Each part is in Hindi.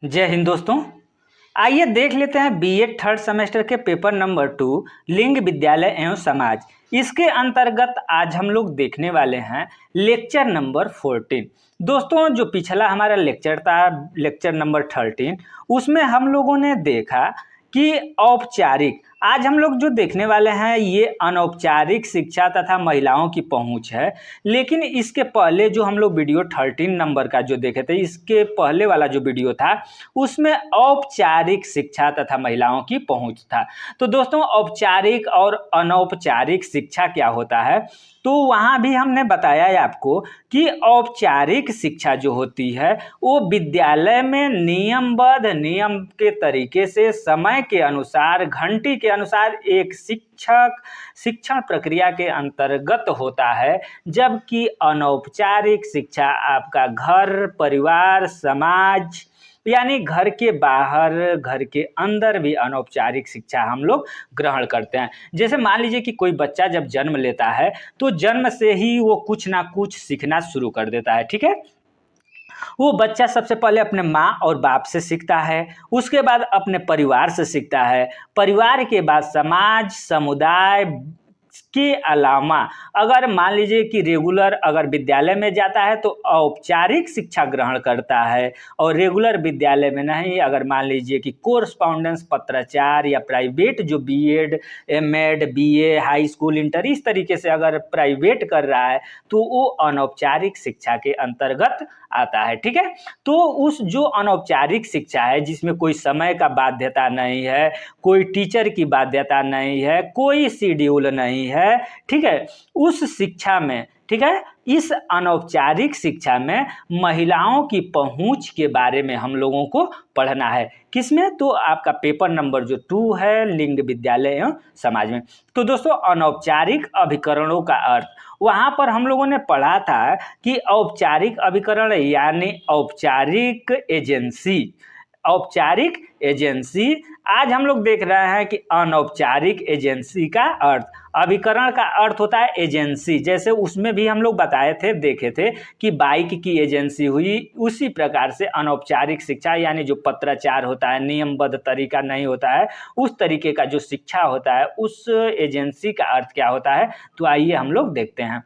जय हिंद दोस्तों। आइए देख लेते हैं बीएड थर्ड सेमेस्टर के पेपर नंबर 2 लिंग विद्यालय एवं समाज। इसके अंतर्गत आज हम लोग देखने वाले हैं लेक्चर नंबर 14। दोस्तों जो पिछला हमारा लेक्चर था लेक्चर नंबर 13, उसमें हम लोगों ने देखा कि औपचारिक, आज हम लोग जो देखने वाले हैं ये अनौपचारिक शिक्षा तथा महिलाओं की पहुंच है। लेकिन इसके पहले जो हम लोग वीडियो 13 नंबर का जो देखे थे, इसके पहले वाला जो वीडियो था उसमें औपचारिक शिक्षा तथा महिलाओं की पहुंच था। तो दोस्तों औपचारिक और अनौपचारिक शिक्षा क्या होता है, तो वहाँ भी हमने बताया है आपको कि औपचारिक शिक्षा जो होती है वो विद्यालय में नियमबद्ध नियम के तरीके से समय के अनुसार घंटी के अनुसार एक शिक्षक शिक्षण प्रक्रिया के अंतर्गत होता है। जबकि अनौपचारिक शिक्षा आपका घर परिवार समाज यानी घर के बाहर घर के अंदर भी अनौपचारिक शिक्षा हम लोग ग्रहण करते हैं। जैसे मान लीजिए कि कोई बच्चा जब जन्म लेता है तो जन्म से ही वो कुछ ना कुछ सीखना शुरू कर देता है, ठीक है। वो बच्चा सबसे पहले अपने माँ और बाप से सीखता है, उसके बाद अपने परिवार से सीखता है, परिवार के बाद समाज समुदाय के अलावा अगर मान लीजिए कि रेगुलर अगर विद्यालय में जाता है तो औपचारिक शिक्षा ग्रहण करता है, और रेगुलर विद्यालय में नहीं, अगर मान लीजिए कि कोरस्पॉन्डेंस पत्राचार या प्राइवेट जो B Ed M Ed BA high school inter इस तरीके से अगर प्राइवेट कर रहा है तो वो अनौपचारिक शिक्षा के अंतर्गत आता है, ठीक है। तो उस जो अनौपचारिक शिक्षा है जिसमें कोई समय का बाध्यता नहीं है, कोई टीचर की बाध्यता नहीं है, कोई शेड्यूल नहीं है, ठीक है, उस शिक्षा में, ठीक है, इस अनौपचारिक शिक्षा में महिलाओं की पहुंच के बारे में हम लोगों को पढ़ना है। किसमें? तो आपका पेपर नंबर जो 2 है लिंग विद्यालय एवं समाज में। तो दोस्तों अनौपचारिक अभिकरणों का अर्थ, वहाँ पर हम लोगों ने पढ़ा था कि औपचारिक अभिकरण यानी औपचारिक एजेंसी, औपचारिक एजेंसी। आज हम लोग देख रहे हैं कि अनौपचारिक एजेंसी का अर्थ, अभिकरण का अर्थ होता है एजेंसी। जैसे उसमें भी हम लोग बताए थे देखे थे कि बाइक की एजेंसी हुई, उसी प्रकार से अनौपचारिक शिक्षा यानी जो पत्राचार होता है नियमबद्ध तरीका नहीं होता है उस तरीके का जो शिक्षा होता है उस एजेंसी का अर्थ क्या होता है, तो आइए हम लोग देखते हैं।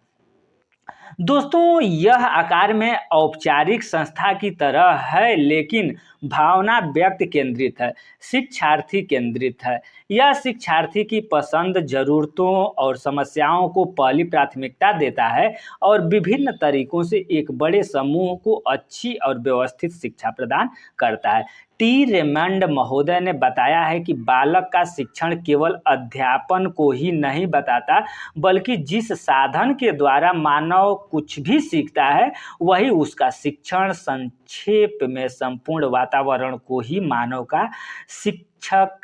दोस्तों यह आकार में औपचारिक संस्था की तरह है लेकिन भावना व्यक्त केंद्रित है, शिक्षार्थी केंद्रित है। यह शिक्षार्थी की पसंद जरूरतों और समस्याओं को पहली प्राथमिकता देता है और विभिन्न तरीकों से एक बड़े समूह को अच्छी और व्यवस्थित शिक्षा प्रदान करता है। टी रेमंड महोदय ने बताया है कि बालक का शिक्षण केवल अध्यापन को ही नहीं बताता, बल्कि जिस साधन के द्वारा मानव कुछ भी सीखता है वही उसका शिक्षण। संक्षेप में संपूर्ण वातावरण को ही मानव का शिक्षक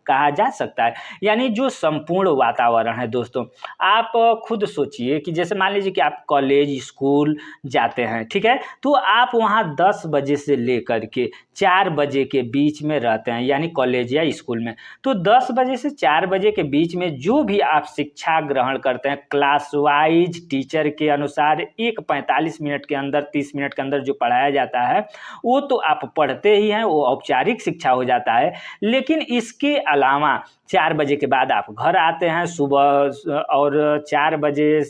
कहा जा सकता है। यानी जो संपूर्ण वातावरण है दोस्तों, आप खुद सोचिए कि जैसे मान लीजिए कि आप कॉलेज स्कूल जाते हैं, ठीक है, तो आप वहाँ 10 बजे से लेकर के 4 बजे के बीच में रहते हैं, यानी कॉलेज या स्कूल में। तो 10 बजे से 4 बजे के बीच में जो भी आप शिक्षा ग्रहण करते हैं क्लास वाइज टीचर के अनुसार, एक 45 मिनट के अंदर 30 मिनट के अंदर जो पढ़ाया जाता है वो तो आप पढ़ते ही हैं, वो औपचारिक शिक्षा हो जाता है। लेकिन इसके अलावा 4 बजे के बाद आप घर आते हैं सुबह, और 4 बजे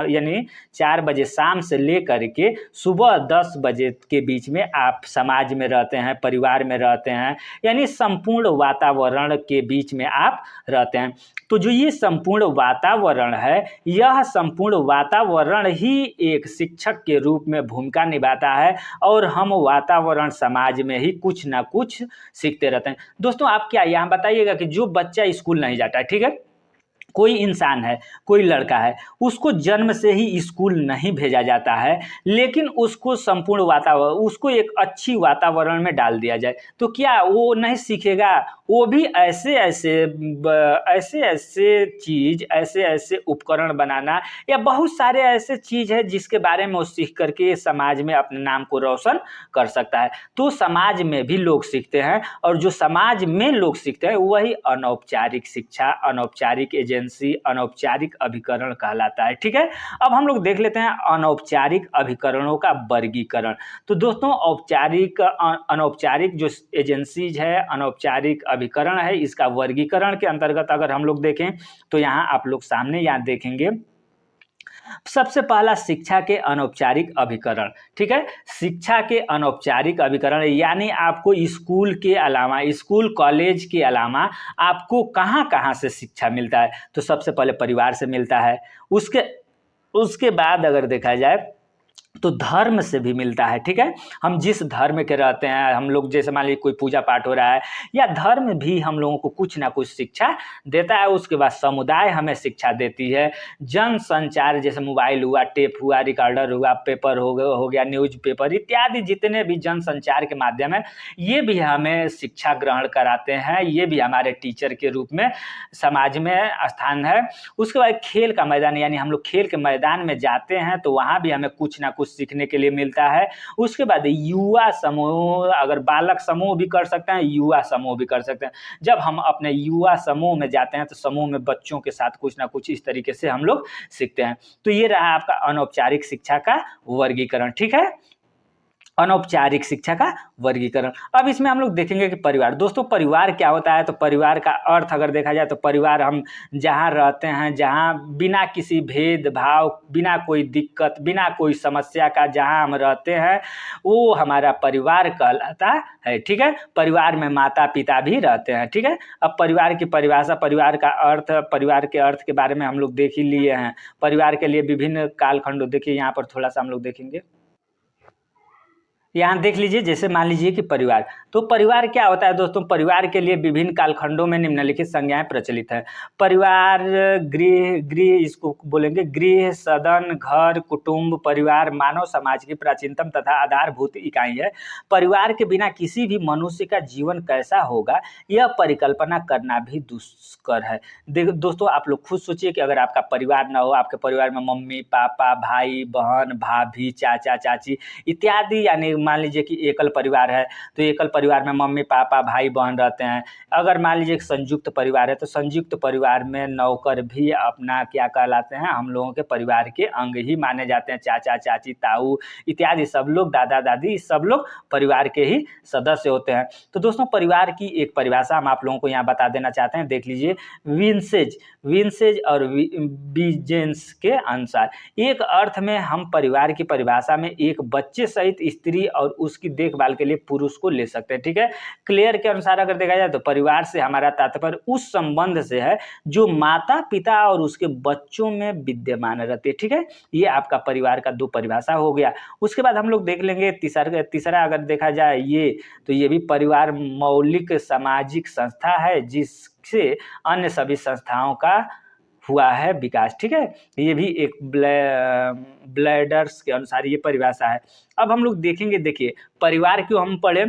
यानी 4 बजे शाम से लेकर के सुबह 10 बजे के बीच में आप समाज में रहते हैं, परिवार में रहते हैं, यानी संपूर्ण वातावरण के बीच में आप रहते हैं। तो जो ये संपूर्ण वातावरण है, यह संपूर्ण वातावरण ही एक शिक्षक के रूप में भूमिका निभाता है और हम वातावरण समाज में ही कुछ ना कुछ सीखते रहते हैं। दोस्तों आप क्या यहाँ बताइएगा कि जो बच्चा स्कूल नहीं जाता है, ठीक है, कोई इंसान है, कोई लड़का है, उसको जन्म से ही स्कूल नहीं भेजा जाता है, लेकिन उसको संपूर्ण वातावरण, उसको एक अच्छी वातावरण में डाल दिया जाए तो क्या वो नहीं सीखेगा? वो भी ऐसे ऐसे चीज, ऐसे ऐसे उपकरण बनाना या बहुत सारे ऐसे चीज है जिसके बारे में वो सीख करके समाज में अपने नाम को रोशन कर सकता है। तो समाज में भी लोग सीखते हैं, और जो समाज में लोग सीखते हैं वही अनौपचारिक शिक्षा, अनौपचारिक एजेंसी एजेंसी अनौपचारिक अभिकरण कहलाता है। ठीक है, अब हम लोग देख लेते हैं अनौपचारिक अभिकरणों का वर्गीकरण। तो दोस्तों औपचारिक अनौपचारिक जो एजेंसीज है, अनौपचारिक अभिकरण है, इसका वर्गीकरण के अंतर्गत अगर हम लोग देखें तो यहाँ आप लोग सामने यहाँ देखेंगे सबसे पहला शिक्षा के अनौपचारिक अभिकरण। ठीक है, शिक्षा के अनौपचारिक अभिकरण यानी आपको स्कूल के अलावा, स्कूल कॉलेज के अलावा आपको कहाँ कहाँ से शिक्षा मिलता है? तो सबसे पहले परिवार से मिलता है, उसके बाद अगर देखा जाए तो धर्म से भी मिलता है। ठीक है, हम जिस धर्म के रहते हैं, हम लोग जैसे मान लीजिए कोई पूजा पाठ हो रहा है, या धर्म भी हम लोगों को कुछ ना कुछ शिक्षा देता है। उसके बाद समुदाय हमें शिक्षा देती है। जन संचार जैसे मोबाइल हुआ, टेप हुआ, रिकॉर्डर हुआ, पेपर हो गया, न्यूज पेपर इत्यादि जितने भी जन संचार के माध्यम है, ये भी हमें शिक्षा ग्रहण कराते हैं। ये भी हमारे टीचर के रूप में समाज में स्थान है। उसके बाद खेल का मैदान, यानी हम लोग खेल के मैदान में जाते हैं तो वहाँ भी हमें कुछ ना कुछ सीखने के लिए मिलता है। उसके बाद युवा समूह, अगर बालक समूह भी कर सकते हैं, युवा समूह भी कर सकते हैं। जब हम अपने युवा समूह में जाते हैं तो समूह में बच्चों के साथ कुछ ना कुछ इस तरीके से हम लोग सीखते हैं। तो ये रहा आपका अनौपचारिक शिक्षा का वर्गीकरण। ठीक है, अनौपचारिक शिक्षा का वर्गीकरण। अब इसमें हम लोग देखेंगे कि परिवार। दोस्तों परिवार क्या होता है? तो परिवार का अर्थ अगर देखा जाए तो परिवार हम जहाँ रहते हैं, जहाँ बिना किसी भेदभाव, बिना कोई दिक्कत, बिना कोई समस्या का जहाँ हम रहते हैं, वो हमारा परिवार कहलाता है। ठीक है, परिवार में माता पिता भी रहते हैं। ठीक है, अब परिवार की परिभाषा, परिवार का अर्थ, परिवार के अर्थ के बारे में हम लोग देख ही लिए हैं। परिवार के लिए विभिन्न कालखंड, देखिए यहाँ पर थोड़ा सा हम लोग देखेंगे, यहाँ देख लीजिए, जैसे मान लीजिए कि परिवार, तो परिवार क्या होता है दोस्तों? परिवार के लिए विभिन्न कालखंडों में निम्नलिखित संज्ञाएं प्रचलित है। परिवार, गृह इसको बोलेंगे, गृह, सदन, घर, कुटुंब। परिवार मानव समाज की प्राचीनतम तथा आधारभूत इकाई है। परिवार के बिना किसी भी मनुष्य का जीवन कैसा होगा, यह परिकल्पना करना भी दुष्कर है। दोस्तों आप लोग खुद सोचिए कि अगर आपका परिवार ना हो, आपके परिवार में मम्मी पापा, भाई बहन, भाभी, चाचा चाची इत्यादि, यानी मान लीजिए कि एकल परिवार है तो एकल परिवार में मम्मी पापा भाई बहन रहते हैं। अगर मान लीजिए कि संयुक्त परिवार है तो संयुक्त परिवार में नौकर भी अपना क्या कहलाते हैं? हम लोगों के परिवार के अंग ही माने जाते हैं। चाचा चाची, ताऊ इत्यादि सब लोग, दादा दादी, सब लोग परिवार के ही सदस्य होते हैं। तो दोस्तों परिवार की एक परिभाषा हम आप लोगों को यहाँ बता देना चाहते हैं, देख लीजिए। विंसेज और बीजेंस के अनुसार एक अर्थ में हम परिवार की परिभाषा में एक बच्चे सहित स्त्री और उसकी देखभाल के लिए पुरुष को ले सकते हैं। ठीक है, क्लेयर के अनुसार अगर देखा जाए तो परिवार से हमारा तात्पर्य उस संबंध से है जो माता पिता और उसके बच्चों में विद्यमान रहती है। ठीक है, ये आपका परिवार का दो परिभाषा हो गया। उसके बाद हम लोग देख लेंगे तीसरा अगर देखा जाए तो ये भी परिवार मौलिक सामाजिक संस्था है जिससे अन्य सभी संस्थाओं का हुआ है विकास। ठीक है, ये भी एक ब्लैडर्स के अनुसार ये परिभाषा है। अब हम लोग देखेंगे, देखिए परिवार क्यों हम पढ़े,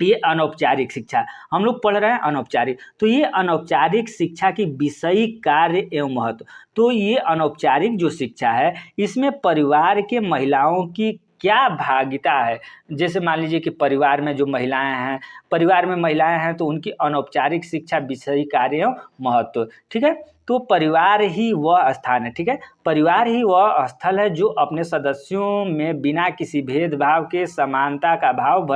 ये अनौपचारिक शिक्षा हम लोग पढ़ रहे हैं, अनौपचारिक। तो ये अनौपचारिक शिक्षा की विषयी कार्य एवं महत्व, तो ये अनौपचारिक जो शिक्षा है इसमें परिवार के महिलाओं की क्या भागीदारी है। जैसे मान लीजिए कि परिवार में जो महिलाएं हैं तो उनकी अनौपचारिक शिक्षा विषयी कार्य एवं महत्व। ठीक है, तो परिवार ही वह स्थान है। ठीक है, परिवार ही वह स्थल है जो अपने सदस्यों में बिना किसी भेदभाव के समानता का भाव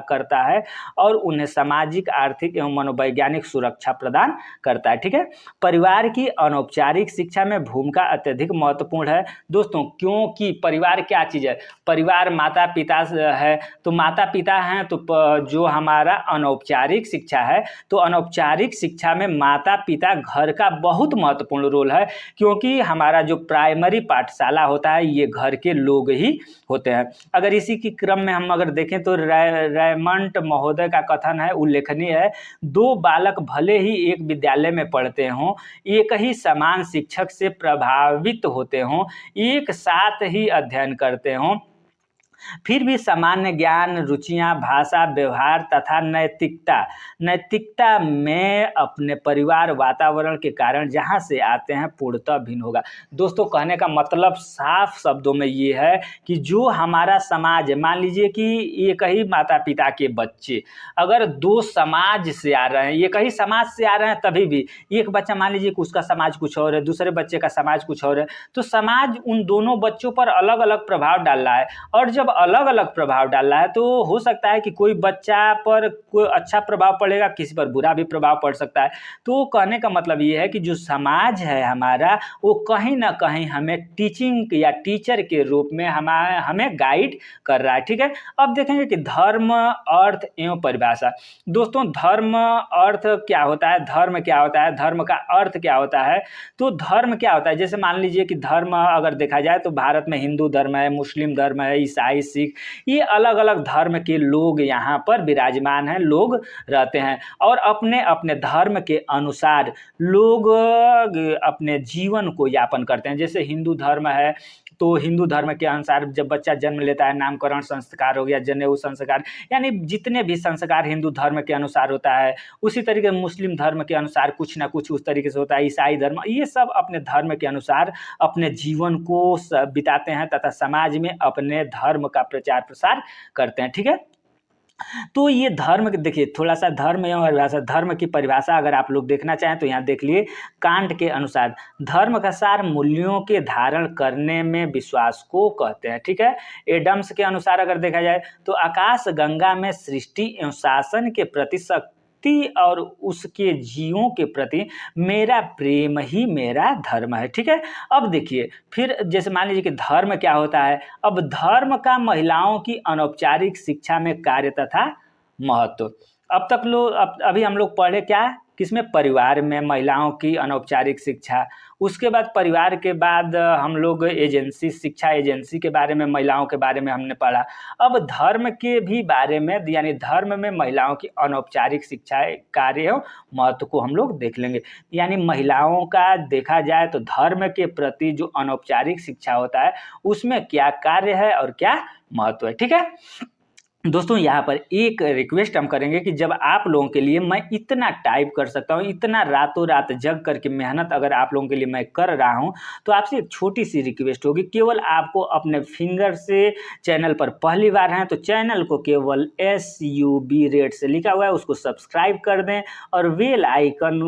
करता है और उन्हें सामाजिक, आर्थिक एवं मनोवैज्ञानिक सुरक्षा प्रदान करता है। ठीक है, परिवार की अनौपचारिक शिक्षा में भूमिका अत्यधिक महत्वपूर्ण है दोस्तों, क्योंकि परिवार क्या चीज़ है? परिवार माता पिता है, तो माता पिता हैं तो जो हमारा अनौपचारिक शिक्षा है, तो अनौपचारिक शिक्षा में माता पिता घर का बहुत महत्वपूर्ण रोल है, क्योंकि हमारा जो प्राइमरी पाठशाला होता है ये घर के लोग ही होते हैं। अगर इसी के क्रम में हम अगर देखें तो रेमंड महोदय का कथन है, उल्लेखनीय है, दो बालक भले ही एक विद्यालय में पढ़ते हों, एक ही समान शिक्षक से प्रभावित होते हों, एक साथ ही अध्ययन करते हों, फिर भी सामान्य ज्ञान, रुचियाँ, भाषा, व्यवहार तथा नैतिकता में अपने परिवार वातावरण के कारण जहाँ से आते हैं पूर्णतः भिन्न होगा। दोस्तों कहने का मतलब साफ शब्दों में ये है कि जो हमारा समाज है, मान लीजिए कि एक ही माता पिता के बच्चे अगर दो समाज से आ रहे हैं, एक ही समाज से आ रहे हैं, तभी भी एक बच्चा मान लीजिए कि उसका समाज कुछ और है, दूसरे बच्चे का समाज कुछ और है, तो समाज उन दोनों बच्चों पर अलग अलग प्रभाव डाल रहा है। और जब अलग अलग प्रभाव डाल रहा है तो हो सकता है कि कोई बच्चा पर कोई अच्छा प्रभाव पड़ेगा, किसी पर बुरा भी प्रभाव पड़ सकता है। तो कहने का मतलब ये है कि जो समाज है हमारा, वो कहीं ना कहीं हमें टीचिंग या टीचर के रूप में हमें गाइड कर रहा है। ठीक है, अब देखेंगे कि धर्म, अर्थ एवं परिभाषा। दोस्तों धर्म अर्थ क्या होता है, धर्म क्या होता है, धर्म का अर्थ क्या होता है। तो धर्म क्या होता है, जैसे मान लीजिए कि धर्म अगर देखा जाए तो भारत में हिंदू धर्म है, मुस्लिम धर्म है, ईसाई, सिख, ये अलग अलग धर्म के लोग यहाँ पर विराजमान हैं, लोग रहते हैं और अपने अपने धर्म के अनुसार लोग अपने जीवन को यापन करते हैं। जैसे हिंदू धर्म है तो हिंदू धर्म के अनुसार जब बच्चा जन्म लेता है, नामकरण संस्कार हो गया, जनेऊ संस्कार, यानी जितने भी संस्कार हिंदू धर्म के अनुसार होता है, उसी तरीके मुस्लिम धर्म के अनुसार कुछ ना कुछ उस तरीके से होता है, ईसाई धर्म, ये सब अपने धर्म के अनुसार अपने जीवन को बिताते हैं तथा समाज में अपने धर्म का प्रचार प्रसार करते हैं। ठीक है, तो ये धर्म देखिए थोड़ा सा धर्म एवं परिभाषा, धर्म की परिभाषा अगर आप लोग देखना चाहें तो यहाँ देख लिए, कांट के अनुसार धर्म का सार मूल्यों के धारण करने में विश्वास को कहते हैं। ठीक है, एडम्स के अनुसार अगर देखा जाए तो आकाश गंगा में सृष्टि एवं शासन के प्रति शक्ति और उसके जीवों के प्रति मेरा प्रेम ही मेरा धर्म है। ठीक है, अब देखिए फिर जैसे मान लीजिए कि धर्म क्या होता है। अब धर्म का महिलाओं की अनौपचारिक शिक्षा में कार्य तथा महत्व। अब तक लोग अभी हम लोग पढ़े क्या, किसमें, परिवार में महिलाओं की अनौपचारिक शिक्षा। उसके बाद परिवार के बाद हम लोग एजेंसी, शिक्षा एजेंसी के बारे में, महिलाओं के बारे में हमने पढ़ा। अब धर्म के भी बारे में, यानी धर्म में महिलाओं की अनौपचारिक शिक्षा कार्य एवं महत्व को हम लोग देख लेंगे। यानी महिलाओं का देखा जाए तो धर्म के प्रति जो अनौपचारिक शिक्षा होता है उसमें क्या कार्य है और क्या महत्व है। ठीक है दोस्तों, यहाँ पर एक रिक्वेस्ट हम करेंगे कि जब आप लोगों के लिए मैं इतना टाइप कर सकता हूँ, इतना रातों रात जग करके मेहनत अगर आप लोगों के लिए मैं कर रहा हूँ, तो आपसे एक छोटी सी रिक्वेस्ट होगी, केवल आपको अपने फिंगर से, चैनल पर पहली बार हैं तो चैनल को केवल SUB रेड से लिखा हुआ है उसको सब्सक्राइब कर दें और बेल आइकन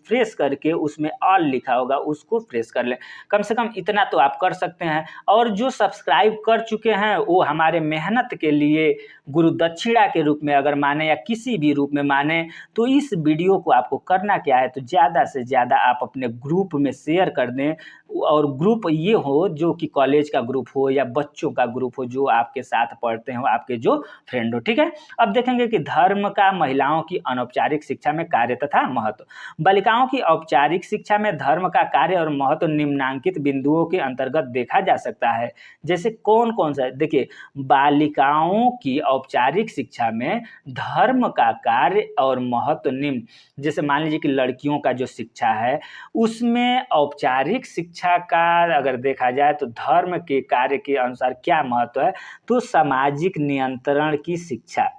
प्रेस करके उसमें ऑल लिखा होगा उसको प्रेस कर लें। कम से कम इतना तो आप कर सकते हैं। और जो सब्सक्राइब कर चुके हैं वो हमारे मेहनत के लिए गुरु दक्षिणा के रूप में अगर माने या किसी भी रूप में माने, तो इस वीडियो को आपको करना क्या है, तो ज़्यादा से ज़्यादा आप अपने ग्रुप में शेयर कर दें। और ग्रुप ये हो जो कि कॉलेज का ग्रुप हो या बच्चों का ग्रुप हो, जो आपके साथ पढ़ते हो, आपके जो फ्रेंड हो। ठीक है, अब देखेंगे कि धर्म का महिलाओं की अनौपचारिक शिक्षा में कार्य तथा महत्व। बालिकाओं की औपचारिक शिक्षा में धर्म का कार्य और महत्व निम्नांकित बिंदुओं के अंतर्गत देखा जा सकता है। जैसे कौन कौन सा, देखिए बालिकाओं की औपचारिक शिक्षा में धर्म का कार्य और महत्व निम्न, जैसे मान लीजिए कि लड़कियों का जो शिक्षा है उसमें औपचारिक शिक्षा का अगर देखा जाए तो धर्म के कार्य के अनुसार क्या महत्व है, तो सामाजिक नियंत्रण की शिक्षा।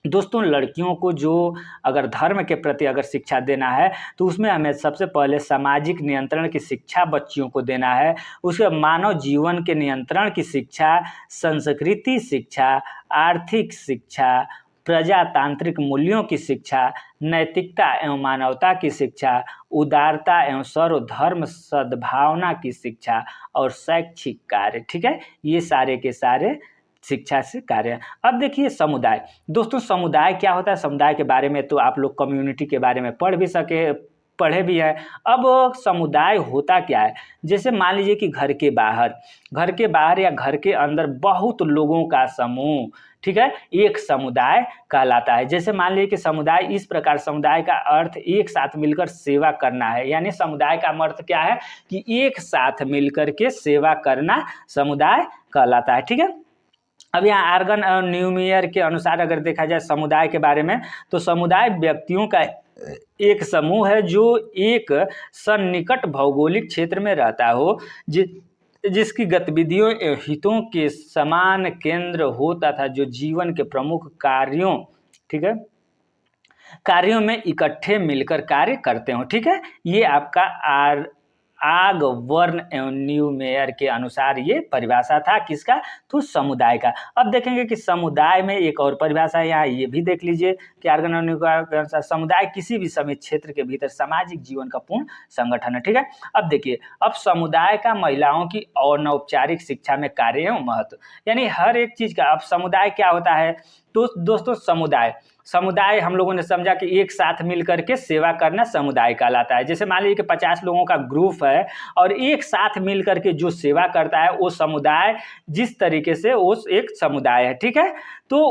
दोस्तों लड़कियों को जो अगर धर्म के प्रति अगर शिक्षा देना है तो उसमें हमें सबसे पहले सामाजिक नियंत्रण की शिक्षा बच्चियों को देना है। उसके मानव जीवन के नियंत्रण की शिक्षा, संस्कृति शिक्षा, आर्थिक शिक्षा, प्रजातांत्रिक मूल्यों की शिक्षा, नैतिकता एवं मानवता की शिक्षा, उदारता एवं सर्वधर्म सद्भावना की शिक्षा और शैक्षिक कार्य। ठीक है, ये सारे के सारे शिक्षा से कार्य। अब देखिए समुदाय। दोस्तों समुदाय क्या होता है, समुदाय के बारे में तो आप लोग कम्युनिटी के बारे में पढ़े भी हैं। अब समुदाय होता क्या है, जैसे मान लीजिए कि घर के बाहर या घर के अंदर बहुत लोगों का समूह, ठीक है, एक समुदाय कहलाता है। जैसे मान लीजिए कि समुदाय इस प्रकार, समुदाय का अर्थ एक साथ मिलकर सेवा करना है, यानी समुदाय का अर्थ क्या है कि एक साथ मिलकर के सेवा करना समुदाय कहलाता है। ठीक है, अब यहाँ आर्गन और न्यूमियर के अनुसार अगर देखा जाए समुदाय के बारे में, तो समुदाय व्यक्तियों का एक समूह है जो एक सन्निकट भौगोलिक क्षेत्र में रहता हो, जिसकी गतिविधियों एवं हितों के समान केंद्र हो तथा जो जीवन के प्रमुख कार्यों, ठीक है, कार्यों में इकट्ठे मिलकर कार्य करते हो। ठीक है, ये आपका आग वर्ण एवं न्यू मेयर के अनुसार ये परिभाषा था किसका, तो समुदाय का। अब देखेंगे कि समुदाय में एक और परिभाषा है, यहाँ ये भी देख लीजिए कि आर्गन के अनुसार समुदाय किसी भी समय क्षेत्र के भीतर सामाजिक जीवन का पूर्ण संगठन है। ठीक है, अब देखिए, अब समुदाय का महिलाओं की अनौपचारिक शिक्षा में कार्य एवं महत्व, यानी हर एक चीज का। अब समुदाय क्या होता है, तो दोस्तों समुदाय हम लोगों ने समझा कि एक साथ मिल करके सेवा करना समुदाय कहलाता है। जैसे मान लीजिए कि 50 लोगों का ग्रुप है और एक साथ मिल करके जो सेवा करता है वो समुदाय, जिस तरीके से वो एक समुदाय है। ठीक है, तो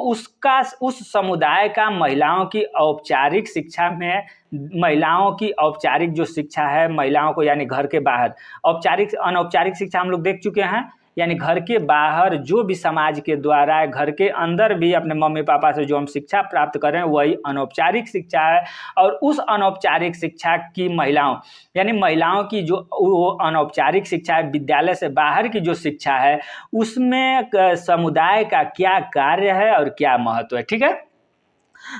उस समुदाय का महिलाओं की औपचारिक शिक्षा में, महिलाओं की औपचारिक जो शिक्षा है महिलाओं को, यानी घर के बाहर औपचारिक अनौपचारिक शिक्षा हम लोग देख चुके हैं, यानी घर के बाहर जो भी समाज के द्वारा, घर के अंदर भी अपने मम्मी पापा से जो हम शिक्षा प्राप्त कर रहे हैं वही अनौपचारिक शिक्षा है। और उस अनौपचारिक शिक्षा की महिलाओं, यानी महिलाओं की जो वो अनौपचारिक शिक्षा है, विद्यालय से बाहर की जो शिक्षा है, उसमें समुदाय का क्या कार्य है और क्या महत्व है। ठीक है,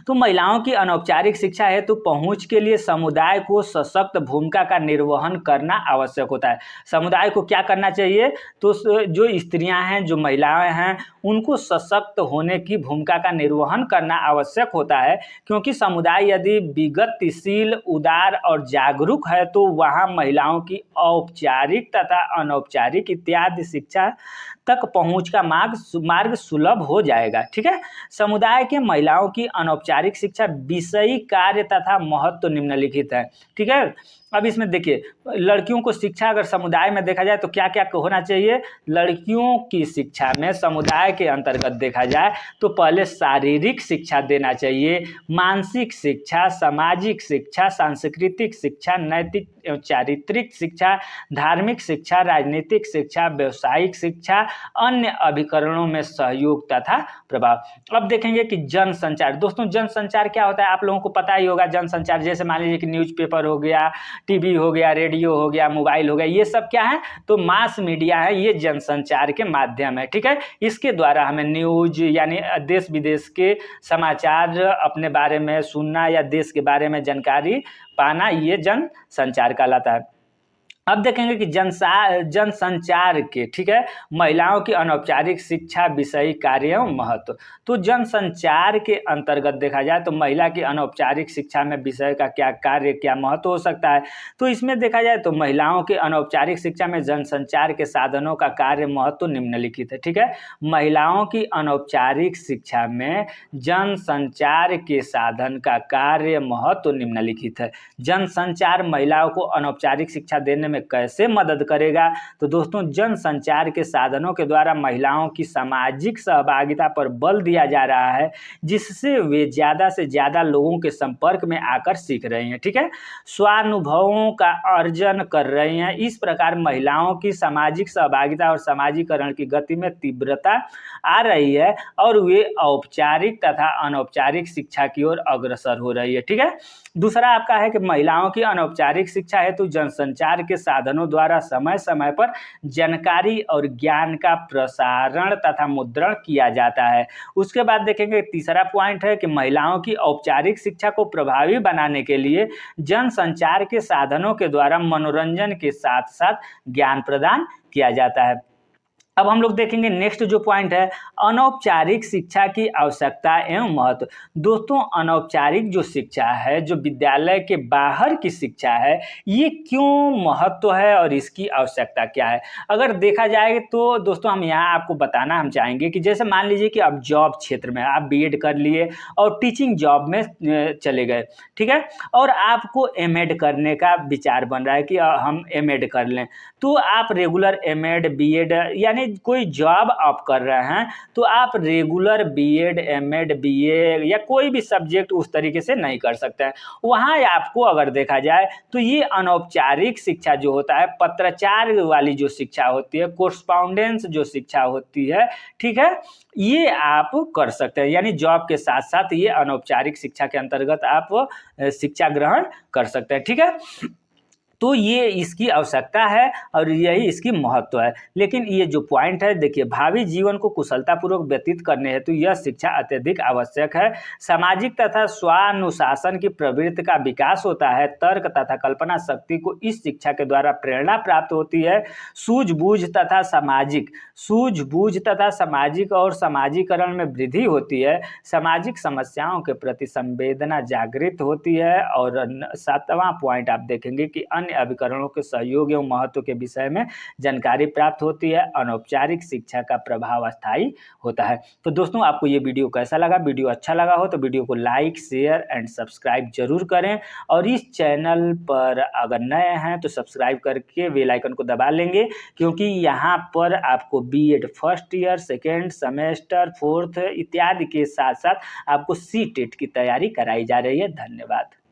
तो महिलाओं की अनौपचारिक शिक्षा हेतु पहुंच के लिए समुदाय को सशक्त भूमिका का निर्वहन करना आवश्यक होता है। समुदाय को क्या करना चाहिए, तो जो स्त्रियां हैं, जो महिलाएं हैं, उनको सशक्त होने की भूमिका का निर्वहन करना आवश्यक होता है, क्योंकि समुदाय यदि विगतिशील, उदार और जागरूक है तो वहाँ महिलाओं की औपचारिक तथा अनौपचारिक इत्यादि शिक्षा तक पहुंच का मार्ग सुलभ हो जाएगा। ठीक है, समुदाय के महिलाओं की अनौपचारिक शिक्षा विषयी कार्य तथा महत्व निम्नलिखित है। ठीक है, अब इसमें देखिए, लड़कियों को शिक्षा अगर समुदाय में देखा जाए तो क्या क्या होना चाहिए। लड़कियों की शिक्षा में समुदाय के अंतर्गत देखा जाए तो पहले शारीरिक शिक्षा देना चाहिए, मानसिक शिक्षा, सामाजिक शिक्षा, सांस्कृतिक शिक्षा, नैतिक एवं चारित्रिक शिक्षा, धार्मिक शिक्षा, राजनीतिक शिक्षा, व्यवसायिक शिक्षा, अन्य अभिकरणों में सहयोग तथा प्रभाव। अब देखेंगे कि जनसंचार। दोस्तों, जनसंचार क्या होता है आप लोगों को पता ही होगा। जनसंचार जैसे मान लीजिए कि न्यूज़पेपर हो गया, टीवी हो गया, रेडियो हो गया, मोबाइल हो गया, ये सब क्या है, तो मास मीडिया है, ये जनसंचार के माध्यम है। ठीक है, इसके द्वारा हमें न्यूज, यानी देश विदेश के समाचार अपने बारे में सुनना या देश के बारे में जानकारी पाना, ये जनसंचार कहलाता है। अब देखेंगे कि जनसंचार के, ठीक है, महिलाओं की अनौपचारिक शिक्षा विषयी कार्य एवं महत्व। तो जनसंचार के अंतर्गत देखा जाए तो महिला की अनौपचारिक शिक्षा में विषय का क्या कार्य, क्या महत्व हो सकता है। तो इसमें देखा जाए तो महिलाओं की अनौपचारिक शिक्षा में जनसंचार के साधनों का कार्य महत्व निम्नलिखित है। ठीक है, महिलाओं की अनौपचारिक शिक्षा में जनसंचार के साधन का कार्य महत्व निम्नलिखित है। जनसंचार महिलाओं को अनौपचारिक शिक्षा देने में कैसे मदद करेगा, तो दोस्तों, जनसंचार के साधनों के द्वारा महिलाओं की सामाजिक सहभागिता पर बल दिया जा रहा है, जिससे वे ज़्यादा से ज़्यादा लोगों के संपर्क में आकर सीख रही हैं। ठीक है, स्वानुभवों का अर्जन कर रही हैं। इस प्रकार महिलाओं की सामाजिक सहभागिता और सामाजिकरण की गति में तीव्रता आ रही है और वे औपचारिक तथा अनौपचारिक शिक्षा की ओर अग्रसर हो रही है। ठीक है, दूसरा आपका है कि महिलाओं की अनौपचारिक शिक्षा हेतु जनसंचार के साधनों द्वारा समय समय पर जानकारी और ज्ञान का प्रसारण तथा मुद्रण किया जाता है। उसके बाद देखेंगे तीसरा पॉइंट है कि महिलाओं की औपचारिक शिक्षा को प्रभावी बनाने के लिए जनसंचार के साधनों के द्वारा मनोरंजन के साथ साथ ज्ञान प्रदान किया जाता है। अब हम लोग देखेंगे नेक्स्ट जो पॉइंट है, अनौपचारिक शिक्षा की आवश्यकता एवं महत्व। दोस्तों, अनौपचारिक जो शिक्षा है, जो विद्यालय के बाहर की शिक्षा है, ये क्यों महत्व है और इसकी आवश्यकता क्या है। अगर देखा जाए तो दोस्तों, हम यहाँ आपको बताना हम चाहेंगे कि जैसे मान लीजिए कि अब जॉब क्षेत्र में आप बीएड कर लिए और टीचिंग जॉब में चले गए, ठीक है, और आपको एमएड करने का विचार बन रहा है कि हम एमएड कर लें, तो आप रेगुलर एमएड बीएड यानी कोई जॉब आप कर रहे हैं तो आप रेगुलर बीएड एमएड बीए या कोई भी सब्जेक्ट उस तरीके से नहीं कर सकते हैं। वहाँ आपको अगर देखा जाए तो ये अनौपचारिक शिक्षा जो होता है, पत्राचार वाली जो शिक्षा होती है, कोरस्पॉन्डेंस जो शिक्षा होती है, ठीक है, ये आप कर सकते हैं। यानी जॉब के साथ साथ ये अनौपचारिक शिक्षा के अंतर्गत आप शिक्षा ग्रहण कर सकते हैं। ठीक है, तो ये इसकी आवश्यकता है और यही इसकी महत्व है। लेकिन ये जो पॉइंट है देखिए, भावी जीवन को कुशलतापूर्वक व्यतीत करने हेतु यह शिक्षा अत्यधिक आवश्यक है। सामाजिक तथा स्वानुशासन की प्रवृत्ति का विकास होता है। तर्क तथा कल्पना शक्ति को इस शिक्षा के द्वारा प्रेरणा प्राप्त होती है। सूझबूझ तथा सामाजिक और समाजीकरण में वृद्धि होती है। सामाजिक समस्याओं के प्रति संवेदना जागृत होती है। और 7वां पॉइंट आप देखेंगे कि अन्य अभिकरणों के सहयोग एवं महत्व के विषय में जानकारी प्राप्त होती है। अनौपचारिक शिक्षा का प्रभाव अस्थायी होता है। तो दोस्तों, आपको ये वीडियो कैसा लगा? वीडियो अच्छा लगा हो तो वीडियो को लाइक, शेयर एंड सब्सक्राइब जरूर करें। और इस चैनल पर अगर नए हैं तो सब्सक्राइब करके बेल आइकन को दबा लेंगे, क्योंकि यहाँ पर आपको B Ed first year, second semester, fourth इत्यादि के साथ साथ आपको सीटेट की तैयारी कराई जा रही है। धन्यवाद।